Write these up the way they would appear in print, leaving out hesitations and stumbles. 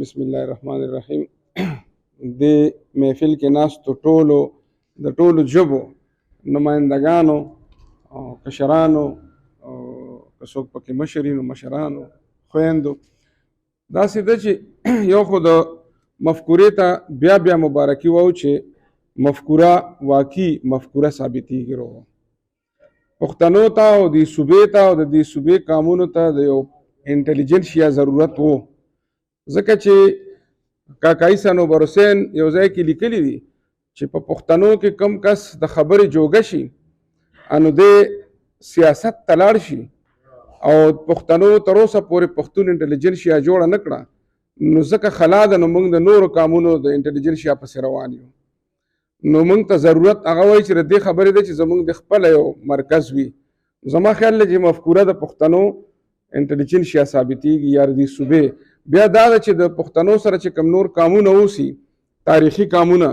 بسم الله الرحمن الرحیم. د محفل کې ناستو ټولو د ټولو ژبو نمایندګانو او کشرانو او که څوک پکې مشرینو مشرانو خویندو، داسې ده چې یو خو د مفکورې ته بیا بیا مبارکي وایو چې مفکوره واقعي مفکوره ثابتېږي. رو پښتنو ته او د صوبې ته او د دې صوبې قامونو ته د یو انټلیجنسیا ضرورت وو، ځکه چې کاکای صنوبر حسین یو ځای کې لیکلي دي چې په پښتنو کې کم کس د خبرې جوګه شي انو د سیاست ته لاړ شي او پښتنو تر اوسه پورې پښتون انټلیجنسیا جوړه نه کړه، نو ځکه خلا ده، نو موږ د نورو قامونو د انټلیجنسیا پسې روان یو. نو موږ ته ضرورت هغه وایي چې د دې خبرې ده چې زموږ د خپله یو مرکز وي. زما خیال دی چې مفکوره د پښتنو انټلیجنسیا ثابتېږي یا د صوبې. بیا دا ده چې د پښتنو سره چې کوم نور قامونه اوسي تاریخي قامونه،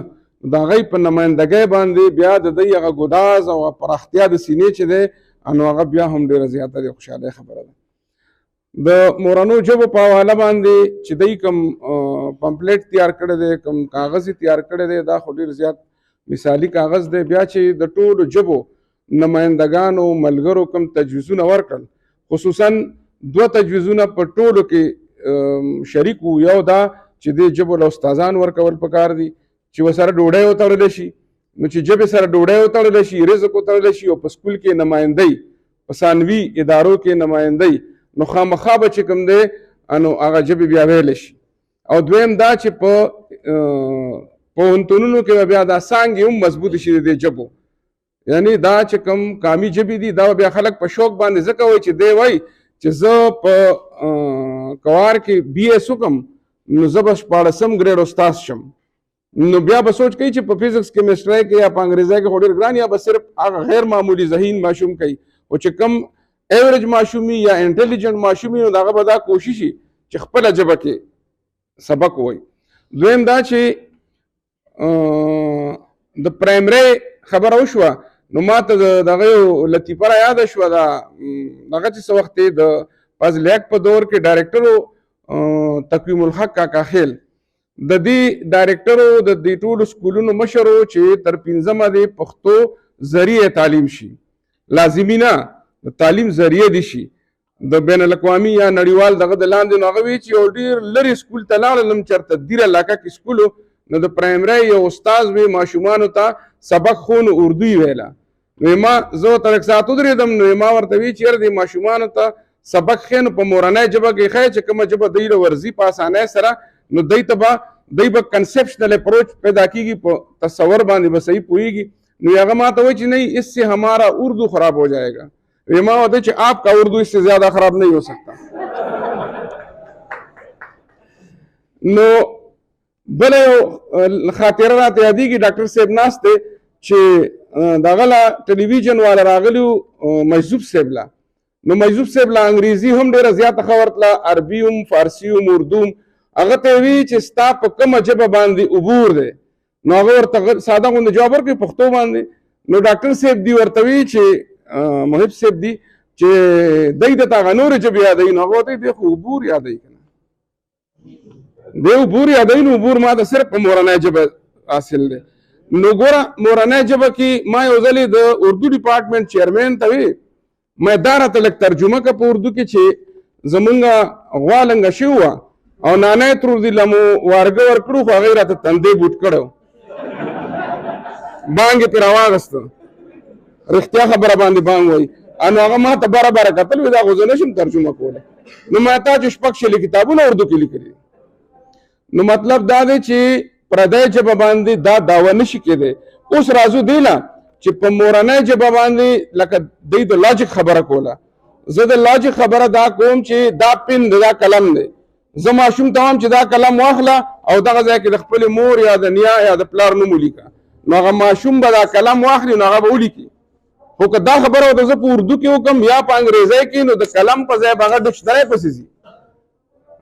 د هغوی په نمایندګۍ باندې بیا د دوی هغه ګداز او پراختیا د سینې چې دی نو هغه بیا هم ډېره زیاته د خوشحالۍ خبره ده. د مورنو ژبو په حواله باندې چې دوی کوم پمپلیټ تیار کړی دی، کوم کاغذ یې تیار کړی دی، دا خو ډېر زیات مثالي کاغذ دی. بیا چې د ټولو ژبو نمایندګانو ملګرو کوم تجویزونه ورکړل، خصوصا دوه تجویزونه په ټولو کې شریک وو. یو دا چې د ژبو له استادان ورکول پکار دي چې ورسره ډوډۍ وتړلی شي، نو چې ژبې سره ډوډۍ وتړلی شي، رزق وتړلی شي، او په سکول کې نمایندۍ، په ثانوي ادارو کې نمایندۍ، نو خامخا به چې کوم دی نو هغه ژبې بیا ویلی شي. او دویم دا چې په پوهنتونونو کې بیا دا څانګې هم مضبوطې شي د دې ژبو، یعنی دا چې کوم قامي ژبې دي دا بیا خلک په شوق باندې ځکه وایي چې دی وایي چې زه په کوار کې بی ایس وکم نو زه به 14 ګریډ استاد شم، نو بیا به سوچ کوي چې په فزکس کیمسټرۍ کې یا په انګریزۍ کې خو ډېر ګران، یا به صرف هغه غیر معمولي ذهین ماشوم کوي. او چې کم ایوریج ماشومي یا انټیلیجنټ ماشومي نو هغه به دا کوشش وي چې خپله ژبه کې سبق ووایي. دویم دا چې د پرایمرۍ خبره وشوه نو ما ته دغه یو لطیفه را یاده شوه. دغه چې څه وخت دی د فضل حق په دور کې ډایرکټر تقویم الحق کاکا خیل د دې ډایرکټر د دې ټولو سکولونو مشر چې تر 15مه د پښتو ذریعه تعلیم شي، لازمي نه د تعلیم ذریعه دي شي د بین الاقوامي یا نړیوال دغه د لاندې. نو هغه وایي چې یو ډېر لرې سکول ته لاړلم چېرته دیر علاقه کې سکول، نو د پرایمرۍ یو استاد وی ماشومانو ته سبق خو نو اردو یې ویله. نو ما زه تر 1 ساعت ودرېدم، نو ما ورته وی چې یاره دې ماشومانو ته سبق ښیې نو په مورنۍ ژبه کې ښایي چې کومه ژبه دوی له ورځي په اسانۍ سره، نو دوی به کنسپشنل اپروچ پیدا کېږي، په تصور باندې به صحیح پوهېږي. نو هغه ما ته وایي چې نہیں اس سے ہمارا اردو خراب ہو جائے گا. ما وته چې آپ کا اردو اس سے زیادہ خراب نہیں ہو سکتا. نو بل یو خاطره راته یادېږي، ډاکټر صاحب ناست دی چې دغه له ټلویزیون والا راغلي مجذوب صاحب له، نو مجذوب صاحب له انګریزي هم ډېره زیاته ښه ورتله، عربي هم، فارسي هم، اردو هم. هغه ته یې وي چې ستا په کومه ژبه باندې عبور دی، نو هغه ورته ساده غوندې جواب ورکوي پښتو باندې. نو ډاکټر صاحب دی ورته وي چې محب صاحب دی چې دی درته هغه نورې ژبې یادوي، نو هغه ورته دی خو عبور یادوي که نه، دی عبور یادوي. نو عبور ما ته صرف په مورنۍ ژبه حاصل دی. نو ګوره مورنۍ ژبه کې ما یو ځلې د اردو ډپارټمنټ چیرمین ته وی ما دا راته لږ ترجمه که په اردو کې چې زمونږ غوا لنګه شوې وه او نانی ترودله مو وارګه ورکړو، خو هغې راته تندی بوټ کړی و، بانګ یې پرې راواغسته، رښتیا خبره باندې بانګ وایي. نو هغه ما ته بره بره کتل، وي دا خو زه نشم ترجمه کولی. نو ما تا چې 6 کتابونه اردو کې لیکلي. نو مطلب دا دی چې پردی ژبه باندې دا دعوه نشي کېدی. اوس راځو دی له چې په مورنۍ ژبه باندې لکه دوی د لاجک خبره کوله، زه د لاجک خبره دا کوم چې دا پن دی، دا قلم دی، زه ماشوم ته وایم چې دا قلم واخله او دغه ځای کې د خپلې مور یا د نیا یا د پلار نوم ولیکه، نو هغه ماشوم به دا قلم واخلي نو هغه به ولیکي. خو که دا خبره ورته زه په اردو کې وکړم یا په انګریزۍ کې، نو د قلم په ځای به هغه ډکشنرۍ پسې ځي.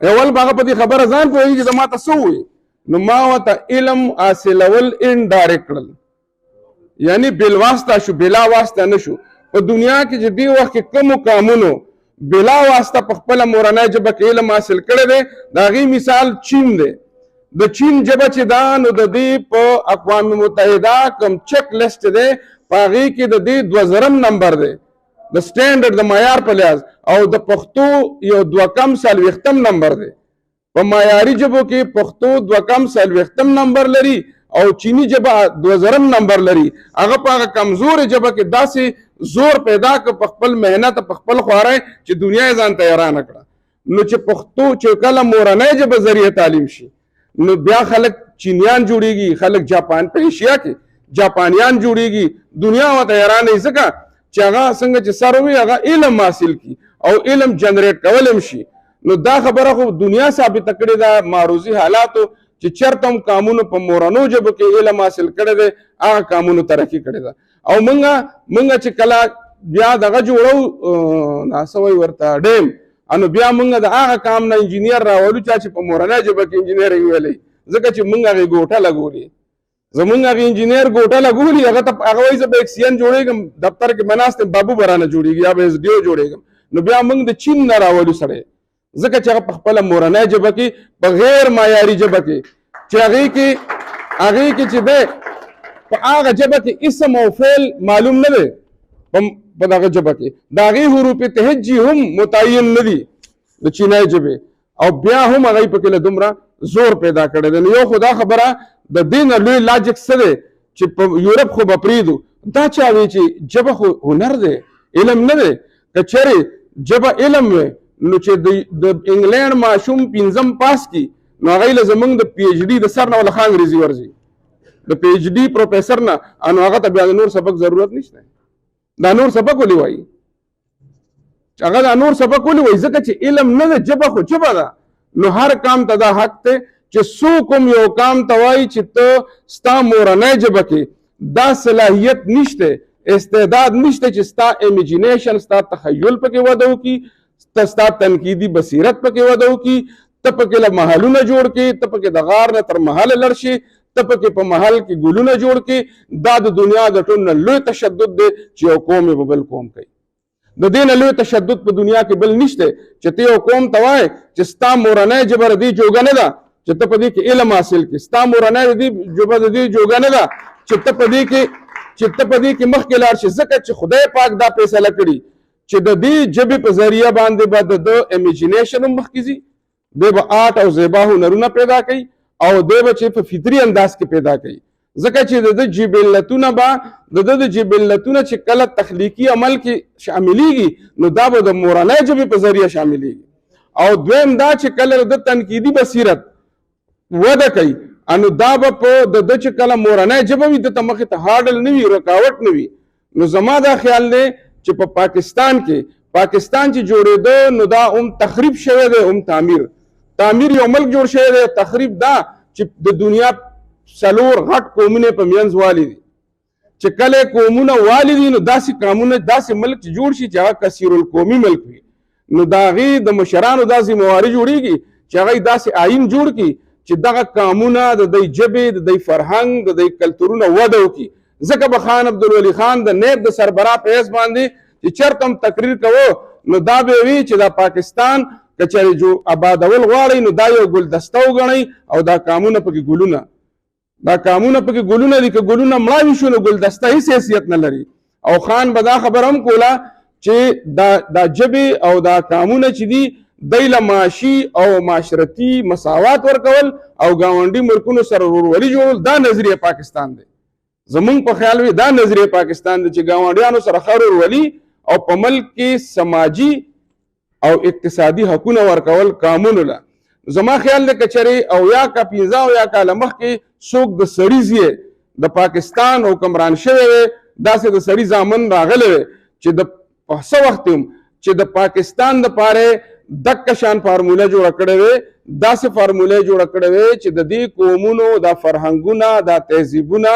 اول به هغه په دې خبره ځان پوهېږي چې ما ته څه ووایي. نو ما ورته علم حاصلول انډایرکټ کړل، یعنی بل واسطه شو، بلا واسطه نه شو. په دنیا کې چې دې وخت کې کومو قامونو بلا واسطه په خپل مورنۍ ژبه کې علم حاصل کړی دی. د هغې مثال چین دی. د چین ژبه چې دا نو د دې په اقوام متحده کوم چیک لیسټ دی په هغې کې د دې 2000 نمبر دی د سټینډرډ د معیار په لحاظ، او د پښتو یو 240 نمبر دی. په معیاري ژبو کې پښتو 240 نمبر لري او چینی ژبه 2000 نمبر لري. هغه په هغه کمزورې ژبه کې داسې زور پیدا کړ په خپل محنت په خپل خوارۍ چې دنیا یې ځان ته حیرانه کړه. نو چې پښتو چې کله مورنۍ ژبه ذریعه تعلیم شي نو بیا خلک چینیان جوړیږي، خلک جاپان په ایشیا کې جاپانیان جوړیږي، دنیا ورته حیرانه وي ځکه چې هغه څنګه چې سر وي هغه علم حاصل کی او علم جنریټ کول هم شي. نو دا خبره خو دنیا ثابته کړې ده معروضي حالاتو چې چېرته هم قانونو په مورنو ژبو کې علم حاصل کړی دی هغه قانونو ترقي کړې ده. او مونږ چې کله بیا دغه جوړو څه وایي ورته ډیم، نو بیا مونږ د هغه کام نه انجینیر راولو چې په مورنۍ ژبه کې انجینرینګ ویلی، ځکه چې مونږ هغې ګوټه لګولې. زمونږ هغې انجینیر ګوټه لګولي هغه وایي زه به اکسیجن جوړېږم دفتر کې به ناست یم بابو به رانه جوړېږي یا به ایس ډي او جوړېږم. نو بیا موږ د چین نه راولو سړی ځکه چې هغه په خپله مورنۍ ژبه کې په غیر معیاري ژبه کې چې هغې کې چې دی په هغه ژبه کې اسم او فعل معلوم نه دی په دغه ژبه کې د هغې حروف تهجي هم متعین نه دي د چینی ژبې، او بیا هم هغوی پکې له دومره زور پیدا کړی دی. نو یو خو دا خبره د دې نه لوی لاجک څه دی چې په یورپ خو به پرېږدو، دا چا وایي چې ژبه خو هنر دی علم نه دی. که چېرې ژبه علم وی نو چې د انګلینډ ماشوم 5م پاس کي نو هغوی له زموږ د پی ایچ ډي د سر نه ولخوا انګریزي ورځي د پی ایچ ډي پروفیسر نه، نو هغه ته بیا د نور سبق ضرورت نشته. دا نور سبق ولې وایي هغه دا نور سبق ولې وایي ځکه چې علم نه ده ژبه خو ژبه ده. نو هر کام ته دا حق دی چې څوک هم یو کام ته وایي چې ته ستا مورنۍ ژبه کې دا صلاحیت نشته استعداد نشته چې ستا امیجینیشن ستا تخیل پکې وده وکړي، ستا تنقیدي بصیرت پکې وده وکړي، ته پکې له محلونه جوړ کړي، ته پکې د غار نه تر محله لړ شي، ته پکې په محل کې ګلونه جوړ کړي. دا د دنیا د ټول نه لوی تشدد دی چې یو قوم یې په بل قوم کوي. د دې نه لوی تشدد په دنیا کې بل نشته چې ته یو قوم ته وایې چې ستا مورنۍ ژبه د دې جوګه نه ده چې ته په دې کې علم حاصل کړي، ستا مورنۍ ژبه د دې جوګه نه ده چې ته په دې کې مخکې لاړ شي، ځکه چې خدای پاک دا فیصله کړي چې د دې ژبې په ذریعه باندې به د امیجینیشن هم مخکې ځي، دی به آرټ او زیبا هنرونه پیدا کوي او دی به چې په فطري انداز کې پیدا کوي. ځکه چې د جبلتونه چې کله تخلیقي عمل کې شاملېږي نو دا به د مورنۍ ژبې په ذریعه شاملېږي. او دویم دا چې کله د تنقیدي بصیرت وده کوي نو دا به په د چې کله مورنۍ ژبه وي دته مخې ته هاډل نه وي، رکاوټ نه وي. نو زما دا خیال دی چې په پاکستان چې جوړېده نو دا هم تخریب شوی دی هم تعمیر یو ملک جوړ شوی دی، تخریب دا چې د دنیا 4 غټ قومونه په منځ والي دي چې کله قومونه والي دي نو داسې ملک جوړ شي چې هغه کثیر القومي ملک وي. نو د هغې د مشرانو دا ذمهواري جوړېږي چې هغوی داسې آیین جوړ کړي چې دغه قامونه د دوی ژبې د دوی فرهنګ د دوی کلتورونه وده وکړي. ځکه به خان عبدالولي خان د نیب د سربراہ په حیث باندې چې چېرته هم تقریر کوو نو دا به وي چې دا پاکستان که چېرې آبادول غواړئ نو دا یو ګلدسته وګڼئ او دا قامونه پکې ګلونه دي، که ګلونه مړاوي شو نو ګلدسته هیڅ حیثیت نه لري. او خان به دا خبره هم کوله چې دا ژبې او دا قامونه چې دي دی له معاشي او معاشرتي مساوات ورکول او ګاونډي ملکونو سره ورورولي جوړول دا نظریه پاکستان دی. زمونږ په خیال وي دا نظریه پاکستان دی چې ګاونډیانو سره ښه ورورولي او په ملک کې سماجي او اقتصادي حقونه ورکول قانون له. زما خیال دی که چېرې 15 کاله مخکې څوک د سړي زوی د پاکستان حکمران شوی وی داسې د سړي زامن راغلی وی چې د څه وخت هم چې د پاکستان دپاره دکه شان فارموله جوړه کړې وی، داسې فارموله جوړه کړې وی چې د دې قومونو دا فرهنګونه دا تهذیبونه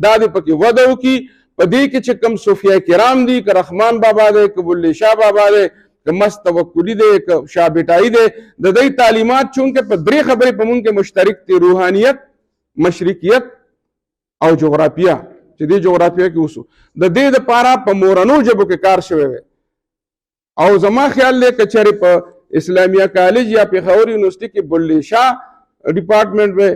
دا دې پکې وده وکړي. په دې کې چې کوم صوفیه کرام دي که رحمان بابا دی که بلې شاه بابا دی که مست توکلي دی که شاه بیټایي دی د دوی تعلیمات چونکې په 3 خبرې په مونږ کې مشترک دي، روحانیت، مشرقیت او جغرافیه چې دې جغرافیه کې اوسو د دې دپاره په مورنو ژبو کې کار شوی وی. او زما خیال دی که چېرې په اسلامیه کالج یا پېښور یونیورسټي کې بلې شاه ډپارټمنټ وی،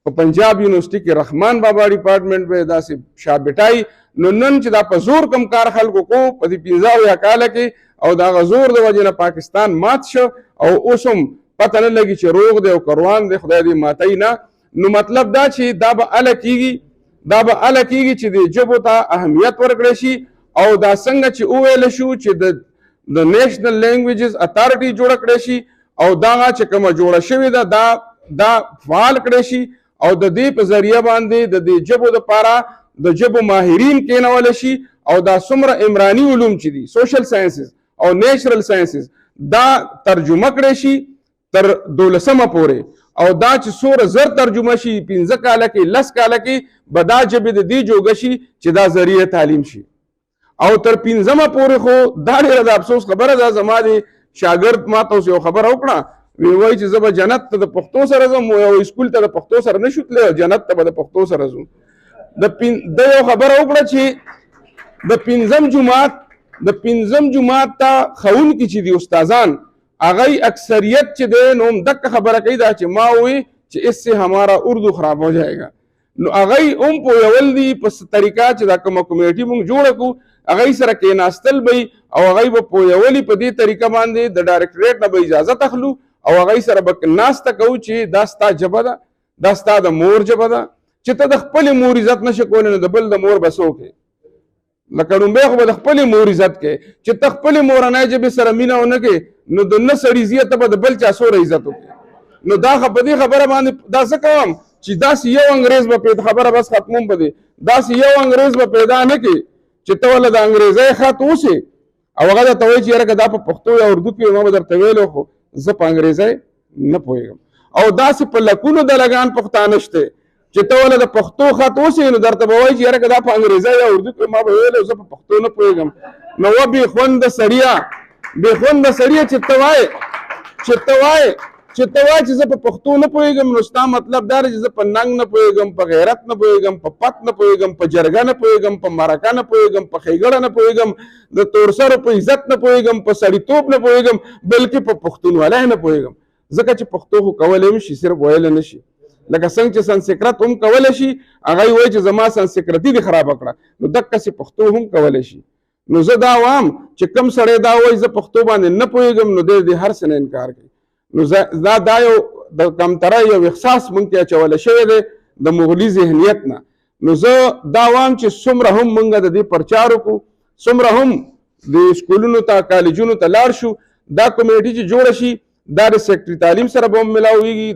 په پنجاب یونیورسټي کې رحمان بابا ډپارټمنټ وی، داسې شاه بټای. نو نن چې دا په زور کم کار خلکو کو په دې 15 کاله کې او دا غزور د وجې نه پاکستان مات شو او اوس هم پته نه لګي چې روغ دی او کروان دی، خدای دې ماتوي نه. نو مطلب دا چې دا به اله کېږي چې د ژبو ته اهمیت ورکړی شي او دا څنګه چې وویل شو چې د نیشنل لینګویجز اتھارټي جوړه کړی شي او دغه چې کومه جوړه شوې ده دا فعال کړی شي او د دې په ذریعه باندې د دې ژبو دپاره د ژبو ماهرین کېنولی شي او دا څومره عمراني علوم چې دي سوشل ساینسز او نیچرل ساینسز دا ترجمه کړی شي تر 12مه پورې او دا چې څومره زر ترجمه شي 15 کاله کې 10 کاله کې به دا ژبې د دې جوګه شي چې دا ذریعه تعلیم شي. او تر 15مه پورې خو دا ډېره د افسوس خبره ده. زما د شاګرد ما ته اوس یو خبره وکړه، وایي چې زه به جنت ته د پښتو سره ځم، یو اسکول ته د پښتو سره نه شو تللی، جنت ته به د پښتو سره ځو. د یو خبره وکړه چې د 5م جماعت ته ښوونکي چې دي استادان هغه اکثریت چې دی نو هم دقه خبره کوي دا چې ما ووي چې اس سے ہمارا اردو خراب ہو جائے گا. نو هغه هم پوهول دي په طریقه چې دا کومه کمیونټي موږ جوړه کړو هغه سره کېناستل به او هغه به پوهولي په دې طریقه باندې د ډایرکټریټ نه به اجازه تخلو او هغه سره به ناسته کوو چې دا ستا ژبه ده، دا ستا د مور ژبه ده چې ته د خپلې مور عزت نشې کولی نو د بل د مور به څه وکړې. لکه لومبی خو به د خپلې مور عزت کوې، چې ته خپلې مورنۍ ژبې سره مینه ونه کوې نو د نه سړي زیه ته به د بل چا څومره عزت وکړې. نو دا په دې خبره باندې دا څه کوم چې داسې یو انګریز به پیدا خبره بس ختموم په دې داسې یو انګریز به پیدا نه کړي چې ته ولې د انګریزۍ خط اوسې او هغه درته وایي چې یاره که دا په پښتو یا اردو کې ما به درته ویلو خو زه په انګریزۍ نه پوهېږم. او داسې په لکونو دلګان پښتانه شته چې ته ولې د پښتو خط اوسې نو درته به وایي چې یاره که دا په انګریزۍ یا اردو کې ما به ویلو زه په پښتو نه پوهېږم. نو و بې خونده سړیه چې ته وایې چې زه په پښتو نه پوهېږم نو ستا مطلب دا دی چې زه په ننګ نه پوهېږم، په غیرت نه پوهېږم، په پت نه پوهېږم، په جرګه نه پوهېږم، په مرکه نه پوهېږم، په ښېګړه نه پوهېږم، د تورسرو په عزت نه پوهېږم، په سړیتوب نه پوهېږم، بلکې په پښتونولۍ نه پوهېږم. ځکه چې پښتو خو کولی هم شي صرف ویلی نه شي. لکه څنګه چې سنسکرت هم کولی شي هغه وایي چې زما سنسکرتي دې خرابه کړه نو دقسې پښتو هم کولی شي. نو زه دا وایم چې کوم سړی دا وایي زه پښتو باندې نه پوهېږم نو دی د هر څه نه انکار کوي. نو دا یو د کمترۍ یو احساس موږ ته اچولی شوی دی د مغلي ذهنیت نه. نو زه دا وایم چې څومره هم موږ د دې پرچار وکړو، څومره هم د سکولونو ته کالجونو ته لاړ شو، دا کمیټي چې جوړه شي دا د سیکټري تعلیم سره به هم ملاویږي،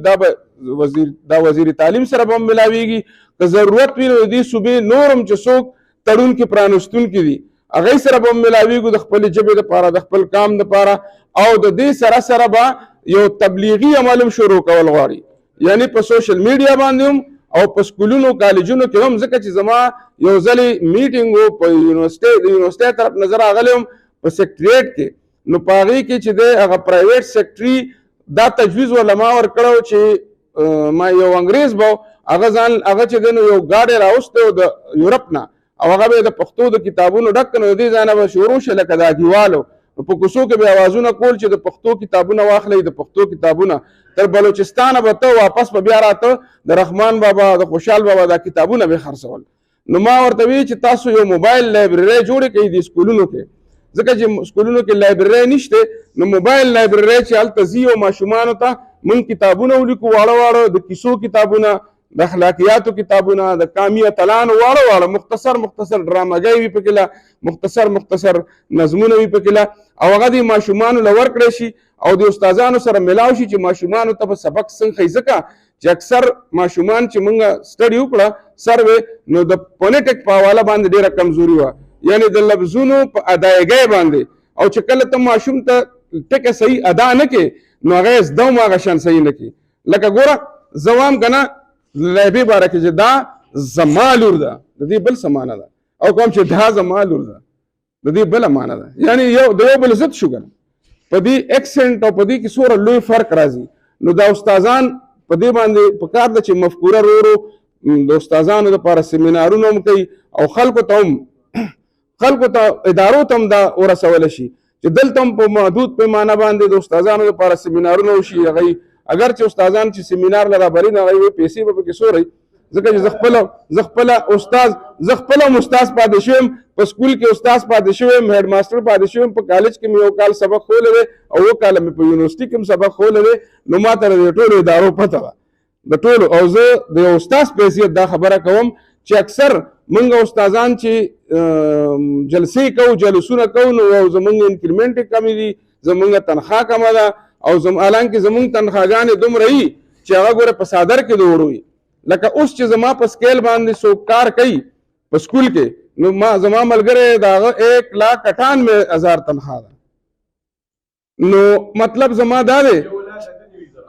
دا وزیر تعلیم سره به هم ملاویږي. که ضرورت وي نو د دې صوبې نور هم چې څوک تړونکي پرانستونکي دي هغوی سره به هم ملاویږو د خپلې ژبې دپاره د خپل قام دپاره. او د دې سره به یو تبلیغي عمل هم شروع کول غواړي، یعنی په سوشل میډیا باندې هم او په سکولونو کالجونو کې هم. ځکه چې زما یو ځلې میټینګ و په یونیورسټۍ طرف نظر راغلی هم په سیکټریټ کې، نو په هغې کې چې دی هغه پرایویټ سیکټري دا تجویز ورله ما ورکړی چې ما یو انګریز به هغه چې دی نو یو ګاډی راوستی و د یورپ نه او هغه به یې د پښتو د کتابونو ډک نو د دې ځای نه به شروع شي لکه دا دیوالو په کوڅو کې به اوازونه کول چې د پښتو کتابونه واخلئ، د پښتو کتابونه تر بلوچستانه به ته واپس به بیا راته د رحمان بابا د خوشحال بابا دا کتابونه به خرڅول. نو ما ورته وی چې تاسو یو موبایل لایبرري جوړې کړئ د سکولونو کې، ځکه چې سکولونو کې لایبرري نشته نو موبایل لایبرري چې هلته ځي او ماشومانو ته موږ کتابونه ولیکو واړه د کیسو کتابونه، د اخلاقیاتو کتابونه، د قامي اتلانو واړه مختصر ډرامګۍ وي پکې لا مختصر نظمونه وي پکې لا او هغه د ماشومانو له ورکړی شي او د استادانو سره ملاو شي چې ماشومانو ته به سبق څنګه ښیي. ځکه چې اکثر ماشومان چې موږ سټډي وکړه سروې نو د فونیټک په حواله باندې ډېره کمزوري وه، یعنی د لفظونو په ادایګۍ باندې. او چې کله ته ماشوم ته ټکه صحیح ادا نه کړې نو هغه یې زده هم هغه شان صحیح نه کړي. لکه ګوره زه وایم که نه لایبې باره کې چې دا زما لور ده د دې بل څه معنی ده، او کوم چې دا زما لور ده د دې بله معنی ده، یعنی د یو بل ضد شو که نه. په دې اکسنټ او په دې کې څومره لوی فرق راځي. نو دا استادان په دې باندې پکار ده چې مفکوره ورو د استادانو دپاره سیمینارونه هم کوي او خلکو ته ادارو ته هم دا ورسولی شي چې دلته هم په محدود پیمانه باندې د استادانو لپاره سیمینارونه وشي. هغوی اگر چې استادان چې سیمینار له رابري نه هغوی پیسې به پکې سورئ، ځکه چې زه خپله هم استاد پاتې شوی یم، په سکول کې استاد پاتې شوی یم، هیډ ماسټر پاتې شوی یم، په کالج کې مې یو کال سبق ښوولی دی او اووه کاله مې په یونیورسټي کې هم سبق ښوولی دی. نو ما ته د ټولو ادارو پته ده د ټولو، او زه د یو استاد په حیثیت دا خبره کوم چې اکثر موږ استادان چې جلسې کوو جلسونه کوو نو زموږ انکریمنټ یې کمې دي، زموږ تنخوا کمه ده، او حالانکې زموږ تنخواګانې دومره وي چې هغه ګوره په صادر کې د وړو وي. لکه اوس چې زما په سکیل باندې څوک کار کوي په سکول کې، نو زما ملګری د هغه 1,98,000 تنخوا ده. نو مطلب زما دا دی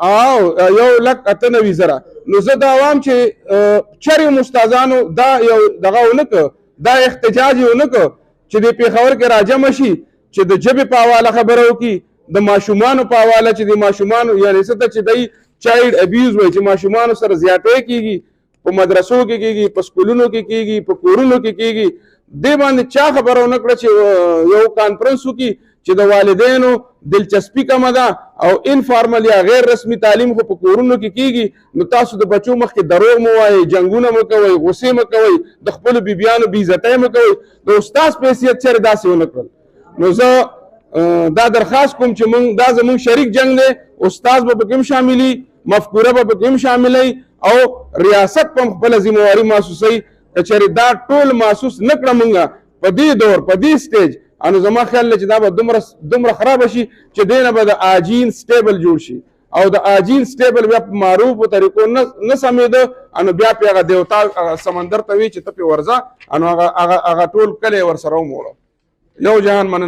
1,98,000. نو زه دا وایم چې چرې استادانو دا یو دغه ونه کړ، دا احتجاج یې ونه کړ چې د پېښور کې راجمع شي، چې د ژبې په حواله خبره وکړي، د ماشومانو په حواله چې د ماشومانو یعنې څه ته چې دی چایلډ ابیوز وایي چې ماشومانو سره زیاتی کېږي، په مدرسو کې کېږي، په سکولونو کې کېږي، په کورونو کې کېږي. دې باندې چا خبره ونه کړه چې یو کانفرنس وکړي چې د والدینو دلچسپي کمه ده او انفارمل یا غیر رسمي تعلیم خو په کورونو کې کېږي، نو تاسو د بچو مخکې دروغ مه وایئ، جنګونه مه کوئ، غصې مه کوئ، د خپلو بیبیانو بې عزتۍ مه کوئ. د استاد په حیثیت چېرې داسې ونه کړل. نو زه دا درخواست کوم چې دا زموږ شریک جنګ دی، استاد به پکې هم شاملي، مفکوره به پکې هم شاملوي، او ریاست په خپله ذمهواري محسوسوي. که چېرې دا ټول محسوس نه کړه مونږ په دې دور په دې سټیج، نو زما خیال دی چې دا به دومره خرابه شي چې دې نه به د آجین سټیبل جوړ شي، او د آجین سټیبل بیا په معروفو طریقو نه سمېده، نو بیا پې هغه دیوتا سمندر ته وي چې ته پې ورځه، نو هغه ټول کلی ورسره وموړه. یو جهان مننه.